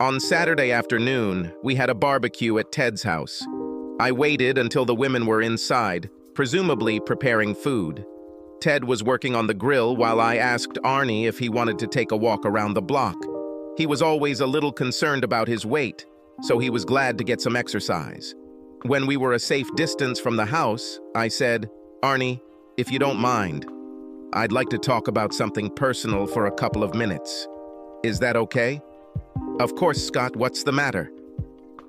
On Saturday afternoon, we had a barbecue at Ted's house. I waited until the women were inside, presumably preparing food. Ted was working on the grill while I asked Arnie if he wanted to take a walk around the block. He was always a little concerned about his weight, so he was glad to get some exercise. When we were a safe distance from the house, I said, "Arnie, if you don't mind, I'd like to talk about something personal for a couple of minutes. Is that okay?" "Of course, Scott, what's the matter?"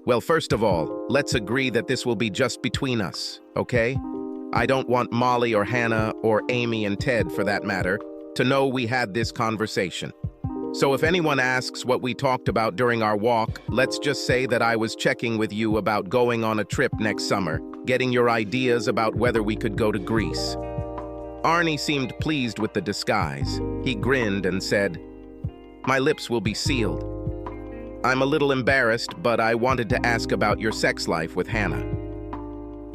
"Well, first of all, let's agree that this will be just between us, okay? I don't want Molly or Hannah or Amy and Ted, for that matter, to know we had this conversation. So if anyone asks what we talked about during our walk, let's just say that I was checking with you about going on a trip next summer, getting your ideas about whether we could go to Greece." Arnie seemed pleased with the disguise. He grinned and said, "My lips will be sealed. I'm a little embarrassed, but I wanted to ask about your sex life with Hannah.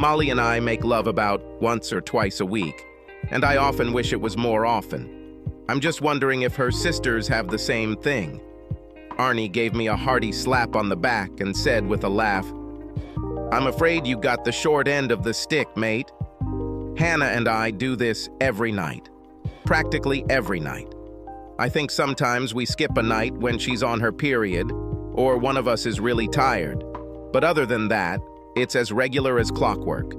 Molly and I make love about once or twice a week, and I often wish it was more often. I'm just wondering if her sisters have the same thing." Arnie gave me a hearty slap on the back and said with a laugh, "I'm afraid you got the short end of the stick, mate. Hannah and I do this every night. Practically every night. I think sometimes we skip a night when she's on her period, or one of us is really tired. But other than that, it's as regular as clockwork."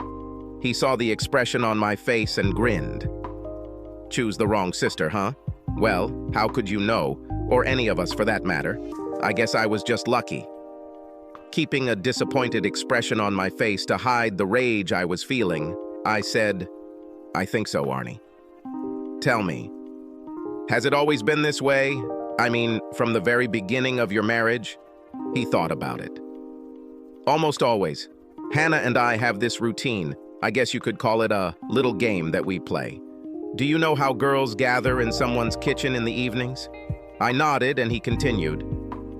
He saw the expression on my face and grinned. "Choose the wrong sister, huh? Well, how could you know, or any of us for that matter? I guess I was just lucky." Keeping a disappointed expression on my face to hide the rage I was feeling, I said, "I think so, Arnie. Tell me, has it always been this way? I mean, from the very beginning of your marriage?" He thought about it. "Almost always. Hannah and I have this routine. I guess you could call it a little game that we play. Do you know how girls gather in someone's kitchen in the evenings?" I nodded and he continued,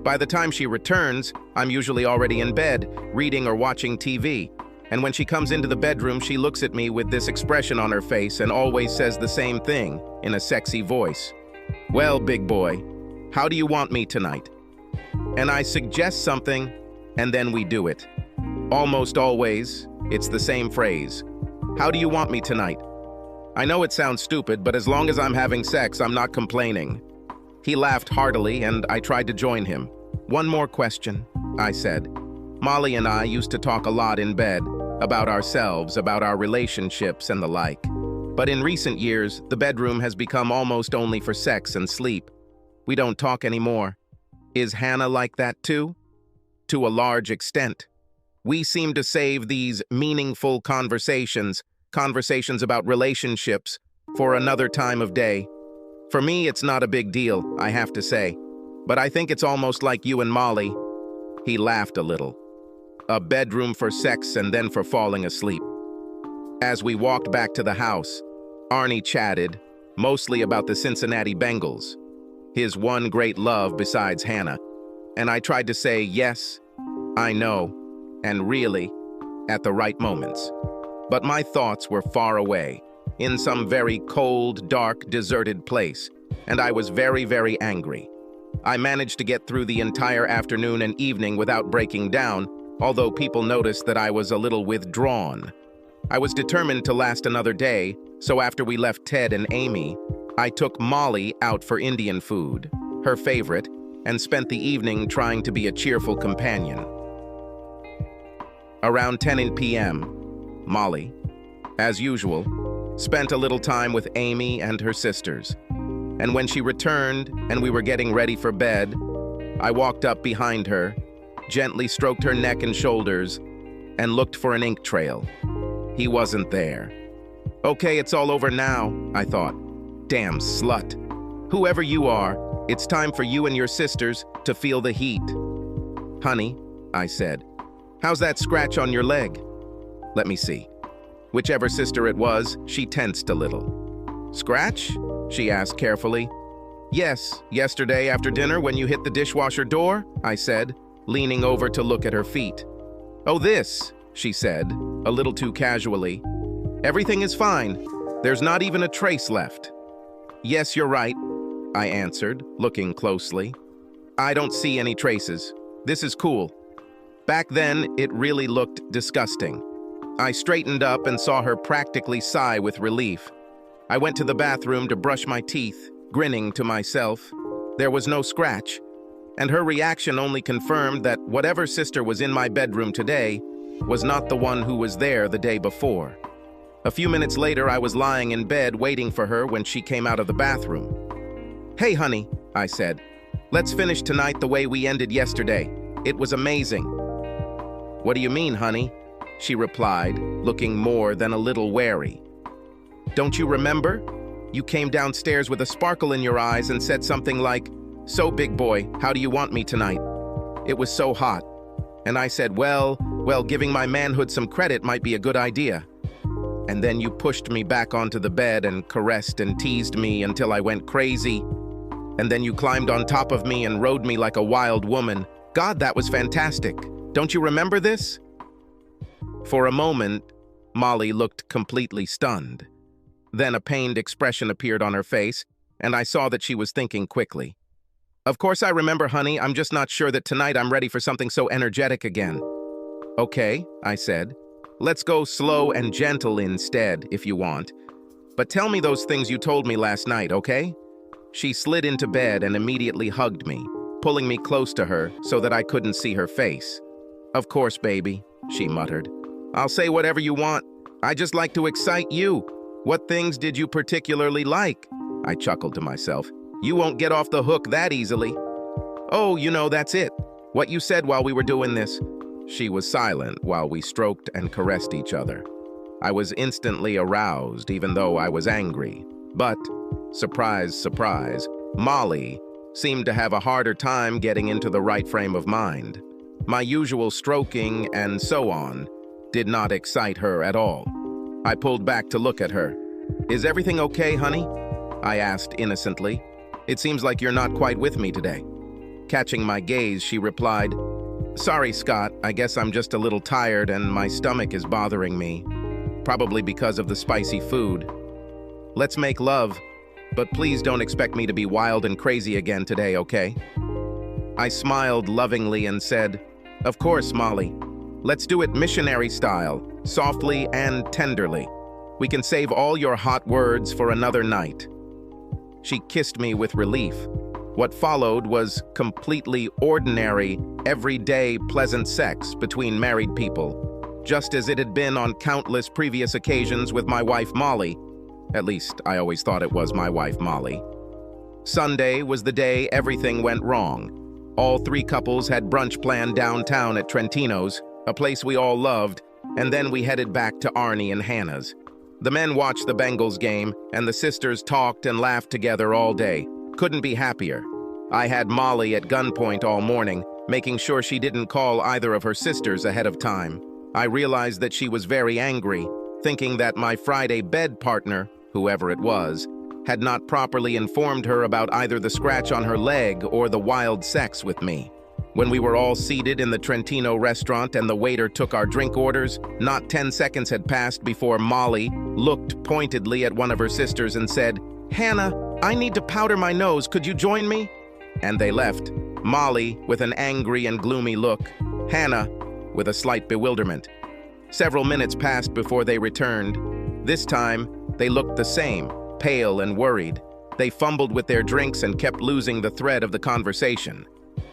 "By the time she returns, I'm usually already in bed, reading or watching TV. And when she comes into the bedroom, she looks at me with this expression on her face and always says the same thing in a sexy voice. 'Well, big boy, how do you want me tonight?' And I suggest something, and then we do it. Almost always, it's the same phrase. 'How do you want me tonight?' I know it sounds stupid, but as long as I'm having sex, I'm not complaining." He laughed heartily, and I tried to join him. "One more question," I said. "Molly and I used to talk a lot in bed, about ourselves, about our relationships and the like. But in recent years, the bedroom has become almost only for sex and sleep. We don't talk anymore. Is Hannah like that too?" "To a large extent. We seem to save these meaningful conversations about relationships, for another time of day. For me, it's not a big deal, I have to say. But I think it's almost like you and Molly." He laughed a little. "A bedroom for sex and then for falling asleep." As we walked back to the house, Arnie chatted, mostly about the Cincinnati Bengals, his one great love besides Hannah. And I tried to say yes, I know, and really, at the right moments. But my thoughts were far away, in some very cold, dark, deserted place, and I was very, very angry. I managed to get through the entire afternoon and evening without breaking down, although people noticed that I was a little withdrawn. I was determined to last another day, so after we left Ted and Amy, I took Molly out for Indian food, her favorite, and spent the evening trying to be a cheerful companion. Around 10 p.m., Molly, as usual, spent a little time with Amy and her sisters. And when she returned and we were getting ready for bed, I walked up behind her, gently stroked her neck and shoulders, and looked for an ink trail. He wasn't there. "Okay, it's all over now," I thought. "Damn slut. Whoever you are, it's time for you and your sisters to feel the heat." "Honey," I said, "how's that scratch on your leg?" "Let me see." Whichever sister it was, she tensed a little. "Scratch?" she asked carefully. "Yes, yesterday after dinner when you hit the dishwasher door," I said, leaning over to look at her feet. "Oh, this," she said, a little too casually. "Everything is fine. There's not even a trace left." "Yes, you're right," I answered, looking closely. "I don't see any traces. This is cool. Back then, it really looked disgusting. I straightened up and saw her practically sigh with relief. I went to the bathroom to brush my teeth, grinning to myself. There was no scratch, and her reaction only confirmed that whatever sister was in my bedroom today was not the one who was there the day before. A few minutes later, I was lying in bed waiting for her when she came out of the bathroom. "Hey, honey," I said. "Let's finish tonight the way we ended yesterday. It was amazing." "What do you mean, honey?" she replied, looking more than a little wary. "Don't you remember? You came downstairs with a sparkle in your eyes and said something like, 'So, big boy, how do you want me tonight?' It was so hot." And I said, well, giving my manhood some credit might be a good idea. And then you pushed me back onto the bed and caressed and teased me until I went crazy. And then you climbed on top of me and rode me like a wild woman. God, that was fantastic. Don't you remember this?" For a moment, Molly looked completely stunned. Then a pained expression appeared on her face, and I saw that she was thinking quickly. "Of course I remember, honey. I'm just not sure that tonight I'm ready for something so energetic again." "Okay," I said. "Let's go slow and gentle instead, if you want. But tell me those things you told me last night, okay?" She slid into bed and immediately hugged me, pulling me close to her so that I couldn't see her face. "Of course, baby," she muttered. "I'll say whatever you want. I just like to excite you. What things did you particularly like?" I chuckled to myself. "You won't get off the hook that easily." "Oh, that's it. What you said while we were doing this." She was silent while we stroked and caressed each other. I was instantly aroused, even though I was angry. But, surprise, surprise, Molly seemed to have a harder time getting into the right frame of mind. My usual stroking and so on did not excite her at all. I pulled back to look at her. "Is everything okay, honey?" I asked innocently. "It seems like you're not quite with me today." Catching my gaze, she replied, "Sorry, Scott, I guess I'm just a little tired and my stomach is bothering me. Probably because of the spicy food. Let's make love, but please don't expect me to be wild and crazy again today, okay?" I smiled lovingly and said, "Of course, Molly. Let's do it missionary style, softly and tenderly. We can save all your hot words for another night." She kissed me with relief. What followed was completely ordinary, everyday, pleasant sex between married people, just as it had been on countless previous occasions with my wife Molly. At least, I always thought it was my wife Molly. Sunday was the day everything went wrong. All three couples had brunch planned downtown at Trentino's, a place we all loved, and then we headed back to Arnie and Hannah's. The men watched the Bengals game, and the sisters talked and laughed together all day. Couldn't be happier. I had Molly at gunpoint all morning, making sure she didn't call either of her sisters ahead of time. I realized that she was very angry, thinking that my Friday bed partner, whoever it was, had not properly informed her about either the scratch on her leg or the wild sex with me. When we were all seated in the Trentino restaurant and the waiter took our drink orders, not 10 seconds had passed before Molly looked pointedly at one of her sisters and said, "Hannah, I need to powder my nose. Could you join me?" And they left, Molly with an angry and gloomy look, Hannah with a slight bewilderment. Several minutes passed before they returned. This time, they looked the same, pale and worried. They fumbled with their drinks and kept losing the thread of the conversation.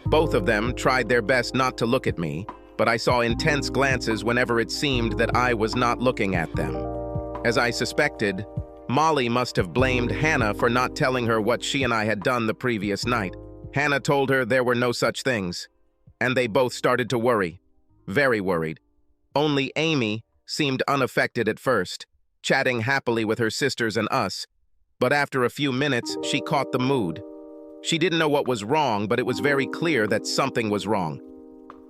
Both of them tried their best not to look at me, but I saw intense glances whenever it seemed that I was not looking at them. As I suspected, Molly must have blamed Hannah for not telling her what she and I had done the previous night. Hannah told her there were no such things, and they both started to worry, very worried. Only Amy seemed unaffected at first, chatting happily with her sisters and us, but after a few minutes, she caught the mood. She didn't know what was wrong, but it was very clear that something was wrong.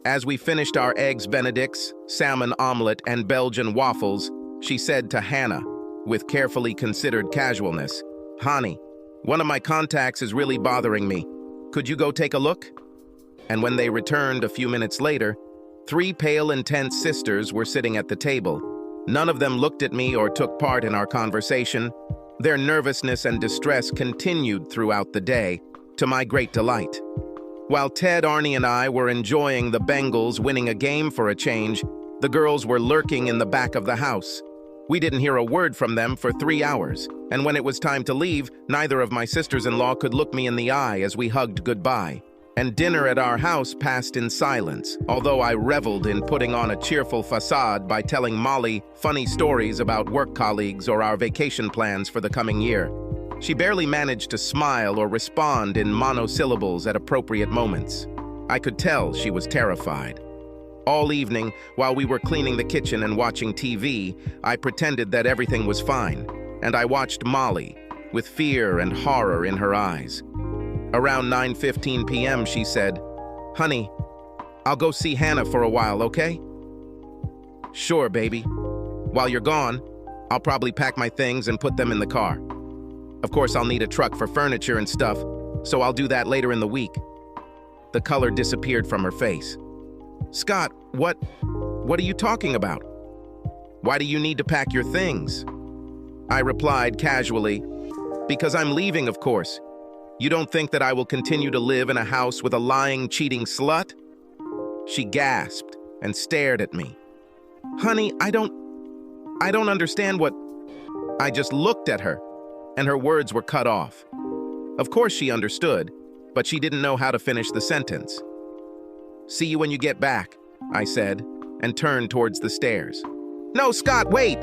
As we finished our eggs Benedicts, salmon omelet, and Belgian waffles, she said to Hannah, with carefully considered casualness, "Honey, one of my contacts is really bothering me. Could you go take a look?" And when they returned a few minutes later, 3 pale and tense sisters were sitting at the table. None of them looked at me or took part in our conversation. Their nervousness and distress continued throughout the day, to my great delight. While Ted, Arnie, and I were enjoying the Bengals winning a game for a change, the girls were lurking in the back of the house. We didn't hear a word from them for 3 hours, and when it was time to leave, neither of my sisters-in-law could look me in the eye as we hugged goodbye. And dinner at our house passed in silence, although I reveled in putting on a cheerful facade by telling Molly funny stories about work colleagues or our vacation plans for the coming year. She barely managed to smile or respond in monosyllables at appropriate moments. I could tell she was terrified. All evening, while we were cleaning the kitchen and watching TV, I pretended that everything was fine, and I watched Molly, with fear and horror in her eyes. Around 9:15 p.m., she said, "Honey, I'll go see Hannah for a while, okay?" "Sure, baby. While you're gone, I'll probably pack my things and put them in the car. Of course, I'll need a truck for furniture and stuff, so I'll do that later in the week." The color disappeared from her face. "Scott, what are you talking about? Why do you need to pack your things?" I replied casually, "Because I'm leaving, of course. You don't think that I will continue to live in a house with a lying, cheating slut?" She gasped and stared at me. "Honey, I don't understand what—" I just looked at her, and her words were cut off. Of course she understood, but she didn't know how to finish the sentence. "See you when you get back," I said, and turned towards the stairs. "No, Scott, wait!"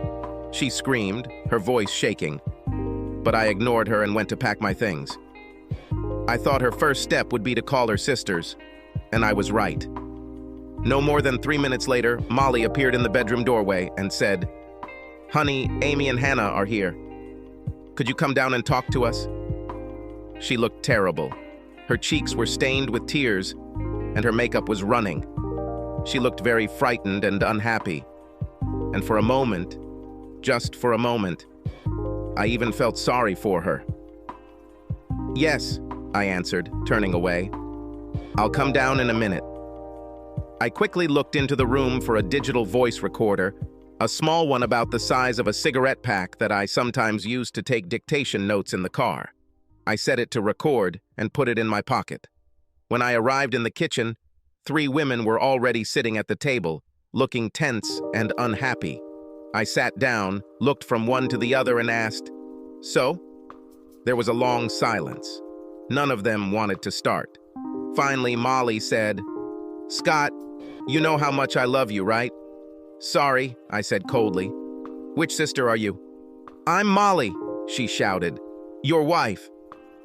she screamed, her voice shaking. But I ignored her and went to pack my things. I thought her first step would be to call her sisters, and I was right. No more than 3 minutes later, Molly appeared in the bedroom doorway and said, "Honey, Amy and Hannah are here. Could you come down and talk to us?" She looked terrible. Her cheeks were stained with tears, and her makeup was running. She looked very frightened and unhappy. And for a moment, just for a moment, I even felt sorry for her. "Yes," I answered, turning away. "I'll come down in a minute." I quickly looked into the room for a digital voice recorder, a small one about the size of a cigarette pack that I sometimes used to take dictation notes in the car. I set it to record and put it in my pocket. When I arrived in the kitchen, 3 women were already sitting at the table, looking tense and unhappy. I sat down, looked from one to the other and asked, "So?" There was a long silence. None of them wanted to start. Finally, Molly said, "Scott, you know how much I love you, right?" "Sorry," I said coldly. "Which sister are you?" "I'm Molly," she shouted. "Your wife."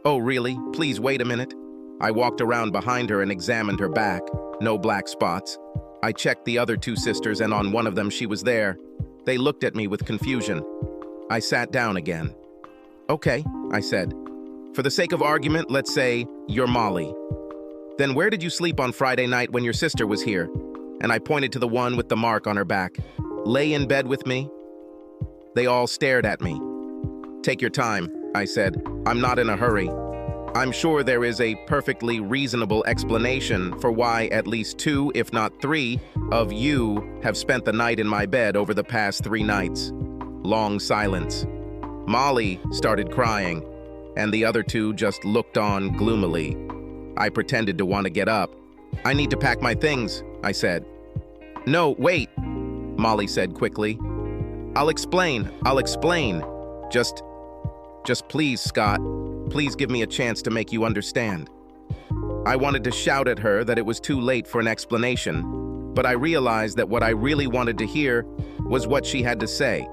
"Oh, really? Please wait a minute." I walked around behind her and examined her back. No black spots. I checked the other 2 sisters, and on one of them she was there. They looked at me with confusion. I sat down again. "Okay," I said. "For the sake of argument, let's say you're Molly. Then where did you sleep on Friday night when your sister was here?" And I pointed to the one with the mark on her back. "Lay in bed with me?" They all stared at me. "Take your time," I said. "I'm not in a hurry. I'm sure there is a perfectly reasonable explanation for why at least 2, if not 3, of you have spent the night in my bed over the past 3 nights." Long silence. Molly started crying, and the other 2 just looked on gloomily. I pretended to want to get up. "I need to pack my things," I said. "No, wait," Molly said quickly. I'll explain. Just please, Scott. Please give me a chance to make you understand." I wanted to shout at her that it was too late for an explanation, but I realized that what I really wanted to hear was what she had to say.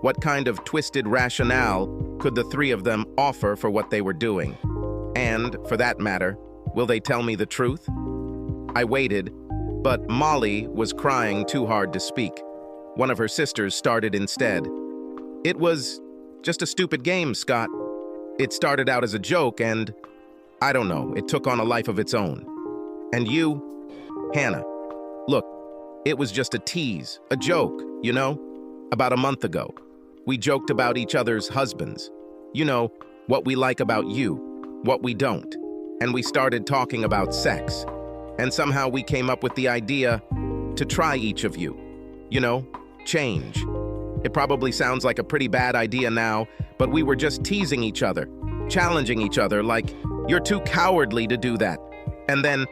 What kind of twisted rationale could the 3 of them offer for what they were doing? And, for that matter, will they tell me the truth? I waited, but Molly was crying too hard to speak. One of her sisters started instead. "It was just a stupid game, Scott. It started out as a joke and, I don't know, it took on a life of its own. And you, Hannah, look, it was just a tease, a joke, you know? About a month ago, we joked about each other's husbands. You know, what we like about you, what we don't. And we started talking about sex. And somehow we came up with the idea to try each of you. You know, change. It probably sounds like a pretty bad idea now, but we were just teasing each other, challenging each other like, you're too cowardly to do that. And then,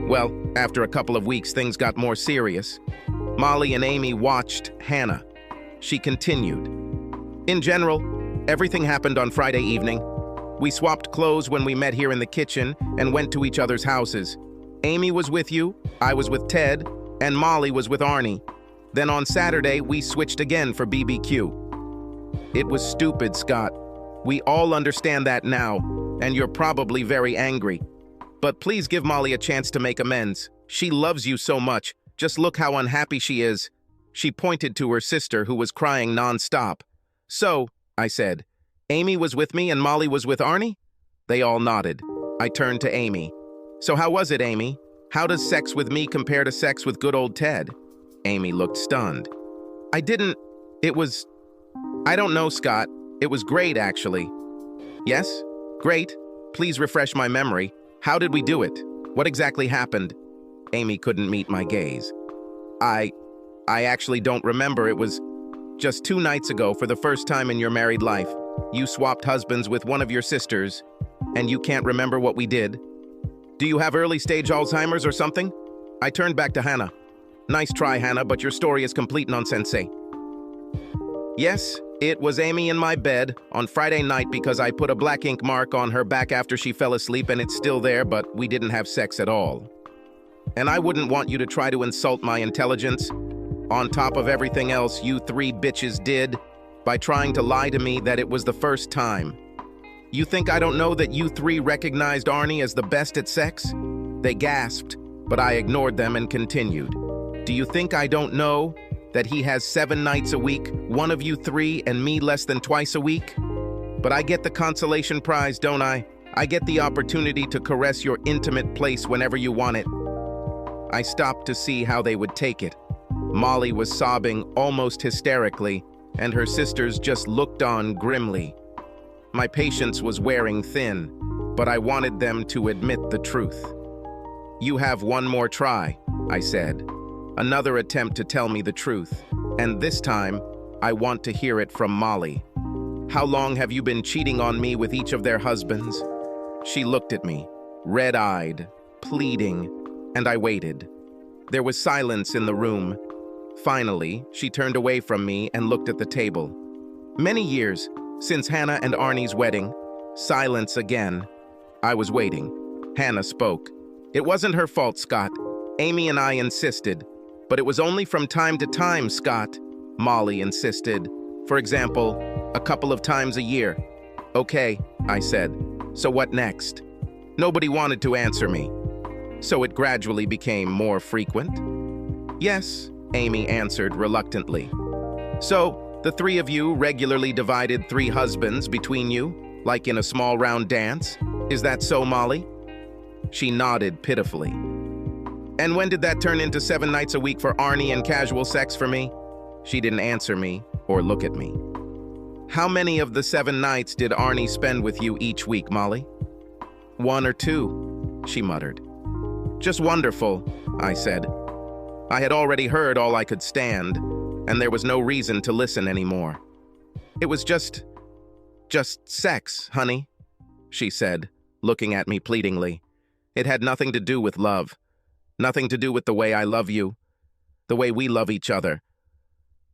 well, after a couple of weeks, things got more serious. Molly and Amy watched Hannah. She continued. In general, everything happened on Friday evening. We swapped clothes when we met here in the kitchen and went to each other's houses. Amy was with you, I was with Ted, and Molly was with Arnie. Then on Saturday, we switched again for BBQ. It was stupid, Scott. We all understand that now, and you're probably very angry. But please give Molly a chance to make amends. She loves you so much. Just look how unhappy she is. She pointed to her sister, who was crying nonstop. So, I said, Amy was with me and Molly was with Arnie? They all nodded. I turned to Amy. So how was it, Amy? How does sex with me compare to sex with good old Ted? Amy looked stunned. I don't know, Scott. It was great, actually. Yes? Great. Please refresh my memory. How did we do it? What exactly happened? Amy couldn't meet my gaze. I actually don't remember. It was just 2 nights ago, for the first time in your married life. You swapped husbands with one of your sisters, and you can't remember what we did? Do you have early-stage Alzheimer's or something? I turned back to Hannah. Nice try, Hannah, but your story is complete nonsense. Yes, it was Amy in my bed on Friday night because I put a black ink mark on her back after she fell asleep, and it's still there, but we didn't have sex at all. And I wouldn't want you to try to insult my intelligence, on top of everything else you 3 bitches did, by trying to lie to me that it was the first time. You think I don't know that you 3 recognized Arnie as the best at sex? They gasped, but I ignored them and continued. Do you think I don't know that he has 7 nights a week, one of you 3, and me less than twice a week? But I get the consolation prize, don't I? I get the opportunity to caress your intimate place whenever you want it. I stopped to see how they would take it. Molly was sobbing almost hysterically, and her sisters just looked on grimly. My patience was wearing thin, but I wanted them to admit the truth. You have one more try, I said. Another attempt to tell me the truth, and this time, I want to hear it from Molly. How long have you been cheating on me with each of their husbands? She looked at me, red-eyed, pleading, and I waited. There was silence in the room. Finally, she turned away from me and looked at the table. Many years since Hannah and Arnie's wedding. Silence again. I was waiting. Hannah spoke. It wasn't her fault, Scott. Amy and I insisted. But it was only from time to time, Scott. Molly insisted. For example, a couple of times a year. Okay, I said. So what next? Nobody wanted to answer me. So it gradually became more frequent? Yes, Amy answered reluctantly. So, the 3 of you regularly divided 3 husbands between you, like in a small round dance? Is that so, Molly? She nodded pitifully. And when did that turn into 7 nights a week for Arnie and casual sex for me? She didn't answer me or look at me. How many of the 7 nights did Arnie spend with you each week, Molly? 1 or 2, she muttered. Just wonderful, I said. I had already heard all I could stand, and there was no reason to listen anymore. It was just sex, honey, she said, looking at me pleadingly. It had nothing to do with love, nothing to do with the way I love you, the way we love each other.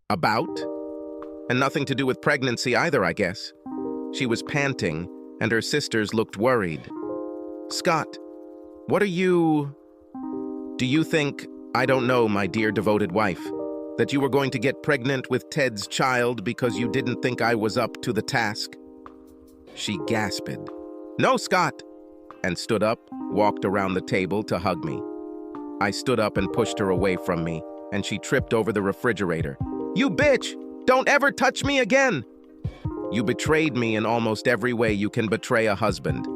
And nothing to do with pregnancy either, I guess. She was panting, and her sisters looked worried. Scott, do you think, I don't know, my dear devoted wife, that you were going to get pregnant with Ted's child because you didn't think I was up to the task? She gasped. No, Scott, and stood up, walked around the table to hug me. I stood up and pushed her away from me, and she tripped over the refrigerator. You bitch! Don't ever touch me again! You betrayed me in almost every way you can betray a husband,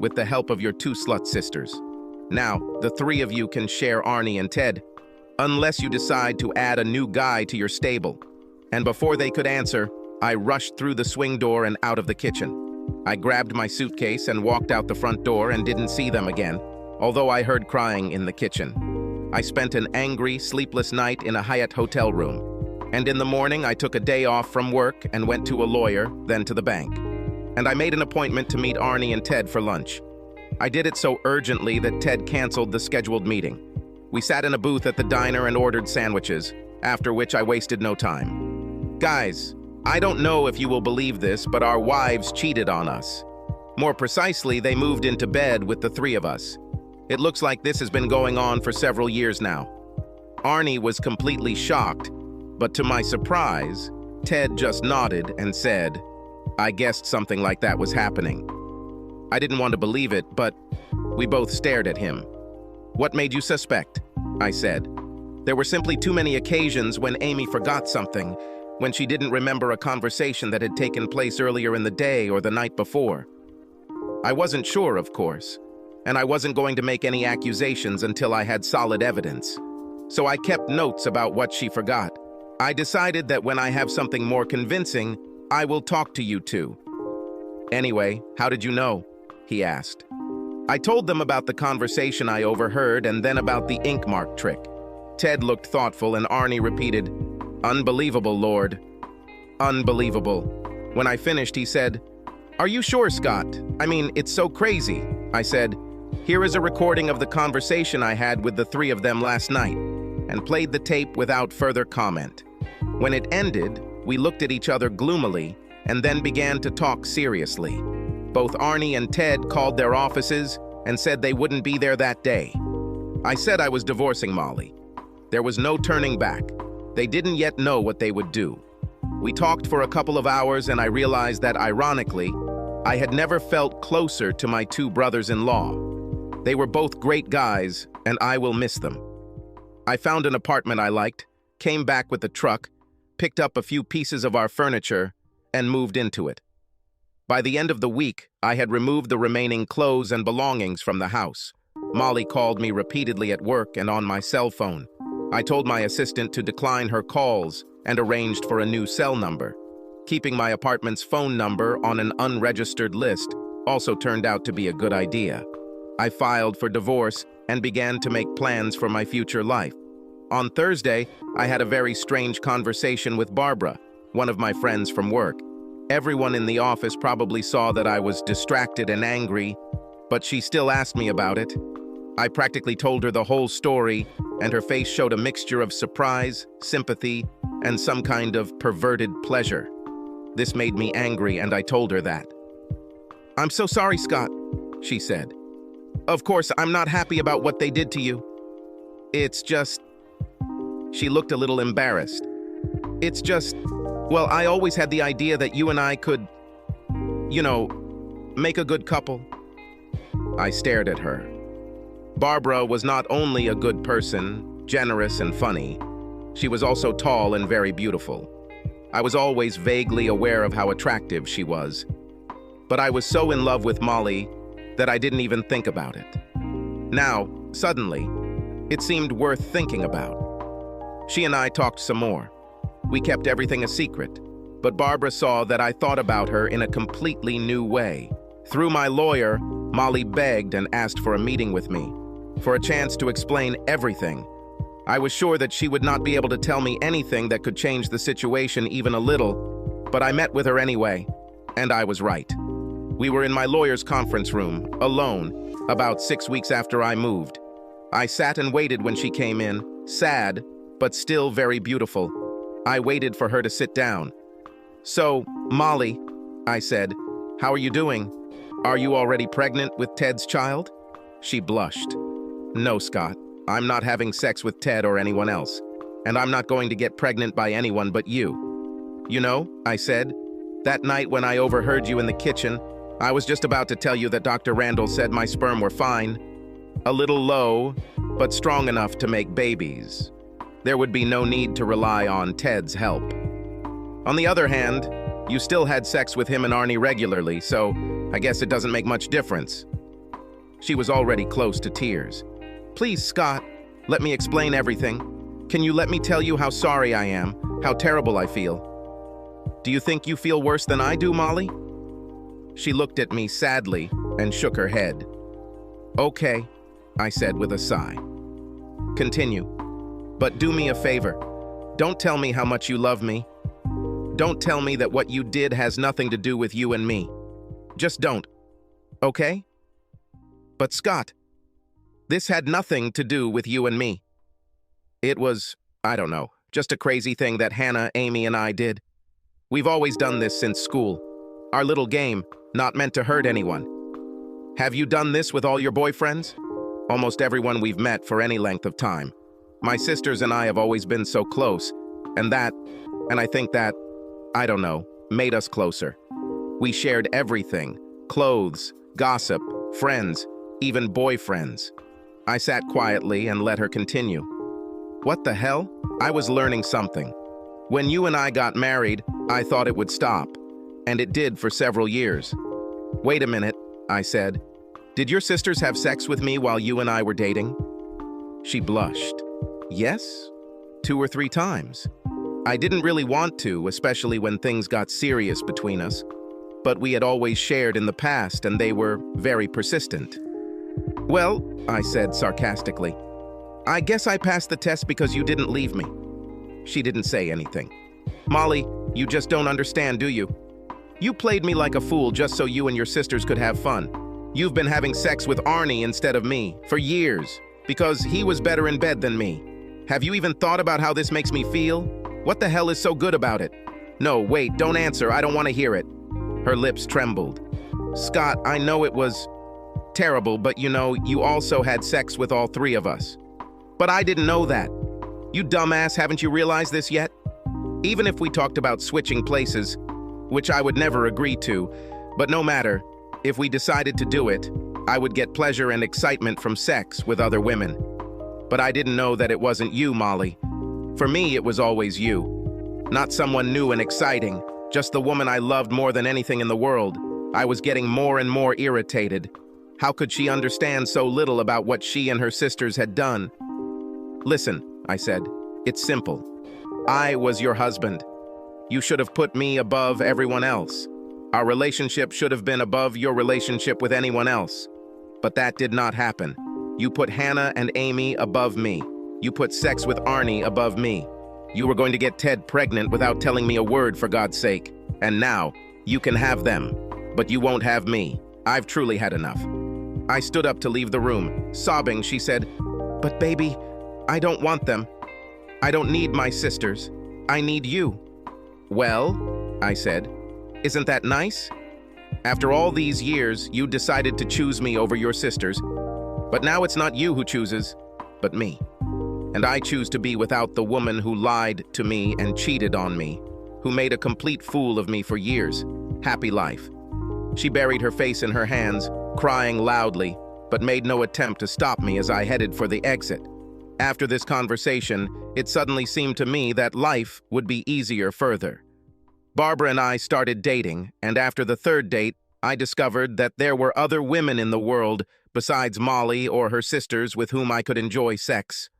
with the help of your 2 slut sisters. Now, the 3 of you can share Arnie and Ted, unless you decide to add a new guy to your stable. And before they could answer, I rushed through the swing door and out of the kitchen. I grabbed my suitcase and walked out the front door and didn't see them again, although I heard crying in the kitchen. I spent an angry, sleepless night in a Hyatt hotel room. And in the morning, I took a day off from work and went to a lawyer, then to the bank. And I made an appointment to meet Arnie and Ted for lunch. I did it so urgently that Ted canceled the scheduled meeting. We sat in a booth at the diner and ordered sandwiches, after which I wasted no time. Guys, I don't know if you will believe this, but our wives cheated on us. More precisely, they moved into bed with the three of us. It looks like this has been going on for several years now. Arnie was completely shocked, but to my surprise, Ted just nodded and said, "I guessed something like that was happening." I didn't want to believe it, but we both stared at him. "What made you suspect?" I said. "There were simply too many occasions when Amy forgot something, when she didn't remember a conversation that had taken place earlier in the day or the night before." I wasn't sure, of course, and I wasn't going to make any accusations until I had solid evidence. So I kept notes about what she forgot. I decided that when I have something more convincing, I will talk to you two. "Anyway, how did you know?" he asked. I told them about the conversation I overheard and then about the ink mark trick. Ted looked thoughtful and Arnie repeated, "Unbelievable, Lord. Unbelievable." When I finished, he said, "Are you sure, Scott? I mean, it's so crazy." I said, "Here is a recording of the conversation I had with the three of them last night," and played the tape without further comment. When it ended, we looked at each other gloomily and then began to talk seriously. Both Arnie and Ted called their offices and said they wouldn't be there that day. I said I was divorcing Molly. There was no turning back. They didn't yet know what they would do. We talked for a couple of hours and I realized that, ironically, I had never felt closer to my two brothers-in-law. They were both great guys, and I will miss them. I found an apartment I liked, came back with the truck, picked up a few pieces of our furniture, and moved into it. By the end of the week, I had removed the remaining clothes and belongings from the house. Molly called me repeatedly at work and on my cell phone. I told my assistant to decline her calls and arranged for a new cell number. Keeping my apartment's phone number on an unregistered list also turned out to be a good idea. I filed for divorce and began to make plans for my future life. On Thursday, I had a very strange conversation with Barbara, one of my friends from work. Everyone in the office probably saw that I was distracted and angry, but she still asked me about it. I practically told her the whole story, and her face showed a mixture of surprise, sympathy, and some kind of perverted pleasure. This made me angry, and I told her that. "I'm so sorry, Scott," she said. "Of course, I'm not happy about what they did to you. It's just..." She looked a little embarrassed. "It's just... well, I always had the idea that you and I could, make a good couple." I stared at her. Barbara was not only a good person, generous and funny, she was also tall and very beautiful. I was always vaguely aware of how attractive she was. But I was so in love with Molly that I didn't even think about it. Now, suddenly, it seemed worth thinking about. She and I talked some more. We kept everything a secret, but Barbara saw that I thought about her in a completely new way. Through my lawyer, Molly begged and asked for a meeting with me, for a chance to explain everything. I was sure that she would not be able to tell me anything that could change the situation even a little, but I met with her anyway, and I was right. We were in my lawyer's conference room, alone, about 6 weeks after I moved. I sat and waited when she came in, sad, but still very beautiful. I waited for her to sit down. "So, Molly," I said, "how are you doing? Are you already pregnant with Ted's child?" She blushed. "No, Scott, I'm not having sex with Ted or anyone else, and I'm not going to get pregnant by anyone but you. You know," I said, "that night when I overheard you in the kitchen, I was just about to tell you that Dr. Randall said my sperm were fine, a little low, but strong enough to make babies. There would be no need to rely on Ted's help. On the other hand, you still had sex with him and Arnie regularly, so I guess it doesn't make much difference." She was already close to tears. "Please, Scott, let me explain everything. Can you let me tell you how sorry I am, how terrible I feel?" "Do you think you feel worse than I do, Molly?" She looked at me sadly and shook her head. "Okay," I said with a sigh. "Continue. But do me a favor. Don't tell me how much you love me. Don't tell me that what you did has nothing to do with you and me. Just don't. Okay?" But Scott, this had nothing to do with you and me. It was, I don't know, just a crazy thing that Hannah, Amy, and I did. We've always done this since school. Our little game, not meant to hurt anyone. Have you done this with all your boyfriends? Almost everyone we've met for any length of time. My sisters and I have always been so close, and I think that, I don't know, made us closer. We shared everything: clothes, gossip, friends, even boyfriends. I sat quietly and let her continue. What the hell? I was learning something. When you and I got married, I thought it would stop, and it did for several years. Wait a minute, I said. Did your sisters have sex with me while you and I were dating? She blushed. Yes, 2 or 3 times. I didn't really want to, especially when things got serious between us, but we had always shared in the past and they were very persistent. Well, I said sarcastically, I guess I passed the test because you didn't leave me. She didn't say anything. Molly, you just don't understand, do you? You played me like a fool just so you and your sisters could have fun. You've been having sex with Arnie instead of me for years because he was better in bed than me. Have you even thought about how this makes me feel? What the hell is so good about it? No, wait, don't answer. I don't want to hear it. Her lips trembled. Scott, I know it was terrible, but you also had sex with all 3 of us. But I didn't know that. You dumbass, haven't you realized this yet? Even if we talked about switching places, which I would never agree to, but no matter, if we decided to do it, I would get pleasure and excitement from sex with other women. But I didn't know that it wasn't you, Molly. For me, it was always you. Not someone new and exciting, just the woman I loved more than anything in the world. I was getting more and more irritated. How could she understand so little about what she and her sisters had done? Listen, I said, it's simple. I was your husband. You should have put me above everyone else. Our relationship should have been above your relationship with anyone else. But that did not happen. You put Hannah and Amy above me. You put sex with Arnie above me. You were going to get Ted pregnant without telling me a word, for God's sake. And now, you can have them. But you won't have me. I've truly had enough. I stood up to leave the room. Sobbing, she said, But baby, I don't want them. I don't need my sisters. I need you. Well, I said, isn't that nice? After all these years, you decided to choose me over your sisters. But now it's not you who chooses, but me. And I choose to be without the woman who lied to me and cheated on me, who made a complete fool of me for years. Happy life. She buried her face in her hands, crying loudly, but made no attempt to stop me as I headed for the exit. After this conversation, it suddenly seemed to me that life would be easier further. Barbara and I started dating, and after the 3rd date, I discovered that there were other women in the world besides Molly or her sisters with whom I could enjoy sex.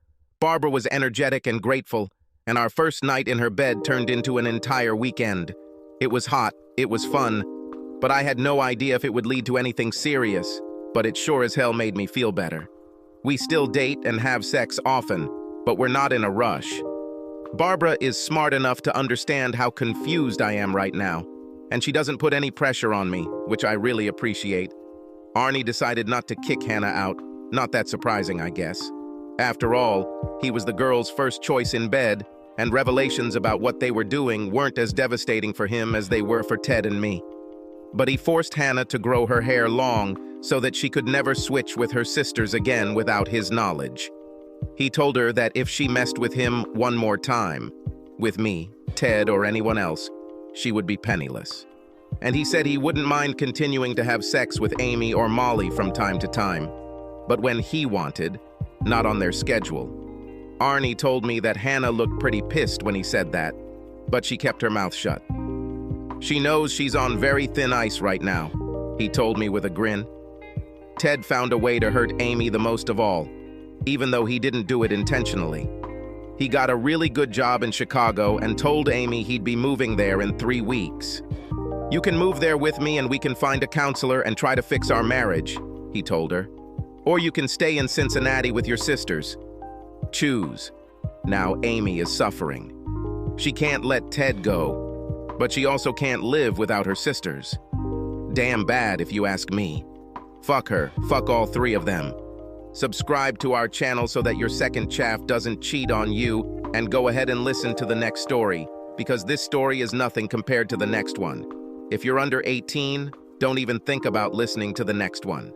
Barbara was energetic and grateful, and our first night in her bed turned into an entire weekend. It was hot, it was fun, but I had no idea if it would lead to anything serious, but it sure as hell made me feel better. We still date and have sex often, but we're not in a rush. Barbara is smart enough to understand how confused I am right now, and she doesn't put any pressure on me, which I really appreciate. Arnie decided not to kick Hannah out. Not that surprising, I guess. After all, he was the girl's first choice in bed, and revelations about what they were doing weren't as devastating for him as they were for Ted and me. But he forced Hannah to grow her hair long so that she could never switch with her sisters again without his knowledge. He told her that if she messed with him one more time, with me, Ted, or anyone else, she would be penniless. And he said he wouldn't mind continuing to have sex with Amy or Molly from time to time, but when he wanted, not on their schedule. Arnie told me that Hannah looked pretty pissed when he said that, but she kept her mouth shut. She knows she's on very thin ice right now, he told me with a grin. Ted found a way to hurt Amy the most of all, even though he didn't do it intentionally. He got a really good job in Chicago and told Amy he'd be moving there in 3 weeks. You can move there with me and we can find a counselor and try to fix our marriage, he told her. Or you can stay in Cincinnati with your sisters. Choose. Now Amy is suffering. She can't let Ted go, but she also can't live without her sisters. Damn bad if you ask me. Fuck her. Fuck all three of them. Subscribe to our channel so that your second chaff doesn't cheat on you, and go ahead and listen to the next story, because this story is nothing compared to the next one. If you're under 18, don't even think about listening to the next one.